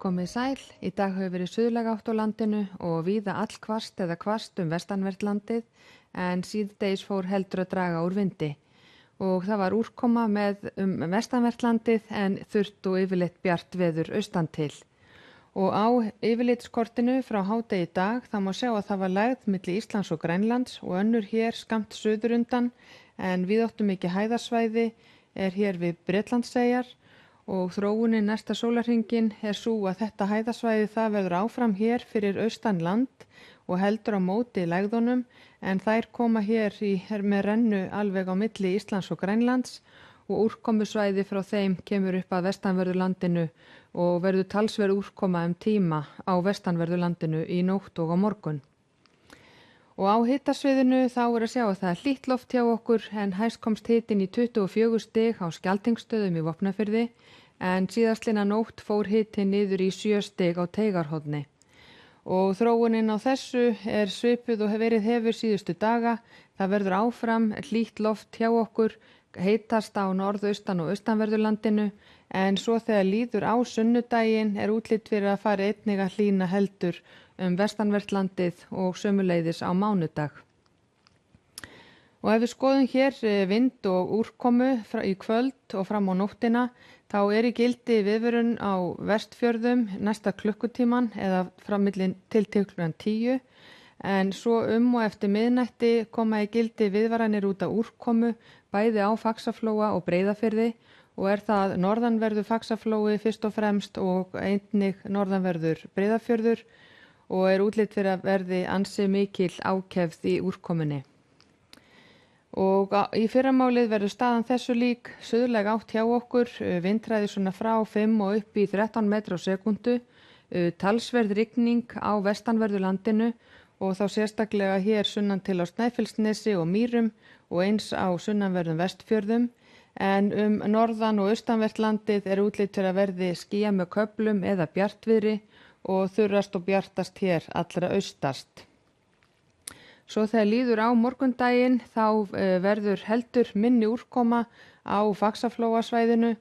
Komið sæl, í dag hefur verið suðlæg átt á landinu og víða allhvasst eða hvasst vestanvert landið en síðdegis fór heldur að draga úr vindi. Og það var úrkoma með vestanvert landið en þurrt og yfirleitt bjart veður austan til. Og á yfirlitskortinu frá hádegi í dag þá má sjá að það var lægð milli Íslands og Grænlands og önnur hér skammt suður undan en víðáttum ekki hæðarsvæði er hér við Bretlandseyjar. Og þróunin næsta sólarhringin er svo að þetta hæðasvæði það verður áfram hér fyrir austan land og heldur á móti lægðunum en þær koma hér með rennu alveg á milli Íslands og Grænlands og úrkomusvæði frá þeim kemur upp að vestanverðu landinu og verður talsverð úrkoma tíma á vestanverðu landinu í nótt og á morgun. Og á hitasviðinu þá er að sjá að það er hlýtt loft hjá okkur en hæst komst hitinn í 24 stig á Skjaldingsstöðum í Vopnafirði en síðastlina nótt fór hitinn niður í 7 stig á Teigarhorni. Og þróunin á þessu er svipuð og hefur síðustu daga. Það verður áfram hlýtt loft hjá okkur, heitast á norðaustan og austanverðurlandinu en svo þegar líður á sunnudaginn er útlit fyrir að fara einnig að hlýna heldur vestanvert landið og sömuleiðis á mánudag. Og ef við skoðum hér vind og úrkomu í kvöld og fram á nóttina þá er í gildi viðvörun á Vestfjörðum næsta klukkutíman eða framillin til klukkan 10 en svo og eftir miðnætti koma í gildi viðvaranir út af úrkomu bæði á Faxaflóa og Breiðafirði og er það norðanverður Faxaflói fyrst og fremst og einnig norðanverður Breiðafjörður og er útlit fyrir að verði ansi mikil ákefð í úrkomunni. Og í fyrramálið verður staðan þessu lík, suðlæg átt hjá okkur, vindhraði svona frá 5 og upp í 13 metra á sekundu, talsverð rigning á vestanverðu landinu og þá sérstaklega hér sunnan til á Snæfellsnesi og Mýrum og eins á sunnanverðum Vestfjörðum en norðan og austanvert landið er útlit fyrir að verði skýjað með köflum eða bjartviðri og þurrast og bjartast hér allra austast. Svo þegar líður á morgundaginn þá verður heldur minni úrkoma á Faxaflóasvæðinu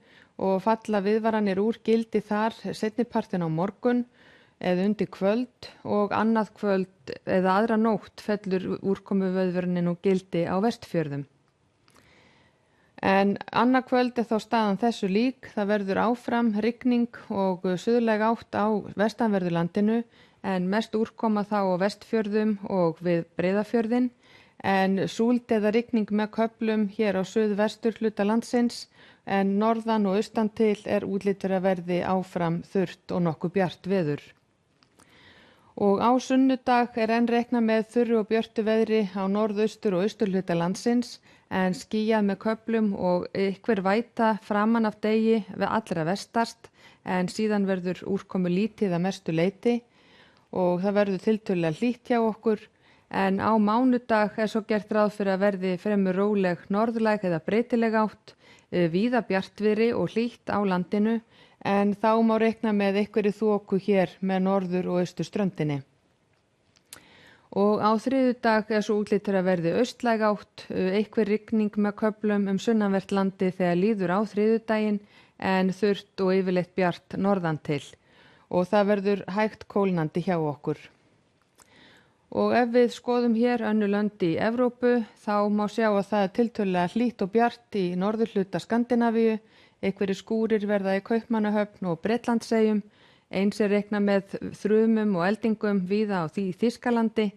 og falla viðvaranir úr gildi þar seinnipartin á morgun eða undir kvöld og annað kvöld eða aðra nótt fellur úrkomuviðvörunin úr gildi á Vestfjörðum. En annað kvöld er þá staðan þessu lík, það verður áfram rigning og suðlæg átt á vestanverðu landinu en mest úrkoma þá á Vestfjörðum og við Breiðafjörðin en súld eða rigning með köflum hér á suðvestur hluta landsins en norðan og austan til er útlit fyrir að verði áfram þurrt og nokkuð bjart veður. Og á sunnudag er enn reiknað með þurru og björtu veðri á norðaustur og austurhluta landsins en skýjað með köflum og einhver væta framan af degi við allra vestast en síðan verður úrkomu lítið að mestu leyti og það verður tiltölulega hlýtt hjá okkur en á mánudag er svo gert ráð fyrir að verði fremur róleg norðlæg eða breytileg átt, víða bjartviðri og hlýtt á landinu en þá má reikna með einhverju þoku hér með norður og austurströndinni. Og á þriðjudag er svo útlit fyrir að verði austlæg átt, einhver rigning með köflum sunnanvert landið þegar líður á þriðjudaginn en þurrt og yfirleitt bjart norðan til og það verður hægt kólnandi hjá okkur. Og ef við skoðum hér önnur lönd í Evrópu þá má sjá að það er tiltölulega hlýtt og bjart í norðurhluta Skandinavíu, einhverjir skúrir verða í Kaupmannahöfn og Bretlandseyjum, eins er reiknað með þrumum og eldingum víða á Þýskalandi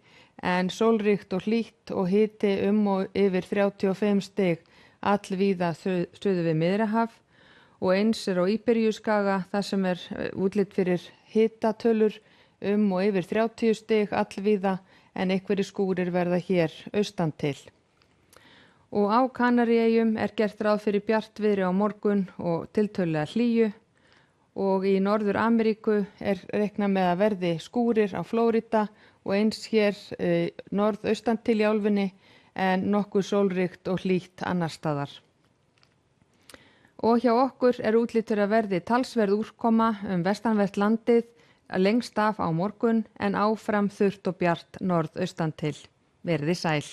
en sólríkt og hlýtt og hiti og yfir 35 stig allvíða suður við Miðjarðarhaf og eins er á Íberíuskaga þar sem er útlit fyrir hitatölur og yfir 30 stig allvíða en einhverjir skúrir verða hér austan til. Og á Kanaríeyjum er gert ráð fyrir bjartviðri á morgun og tiltölulega hlýju og í Norður Ameríku er reiknað með að verði skúrir á Flórída og eins hér norðaustan til í álfunni en nokkuð sólríkt og hlýtt annars staðar. Og hjá okkur er útlit fyrir að verði talsverð úrkoma vestanvert landið lengst af á morgun en áfram þurrt og bjart norðaustan til. Verið sæl.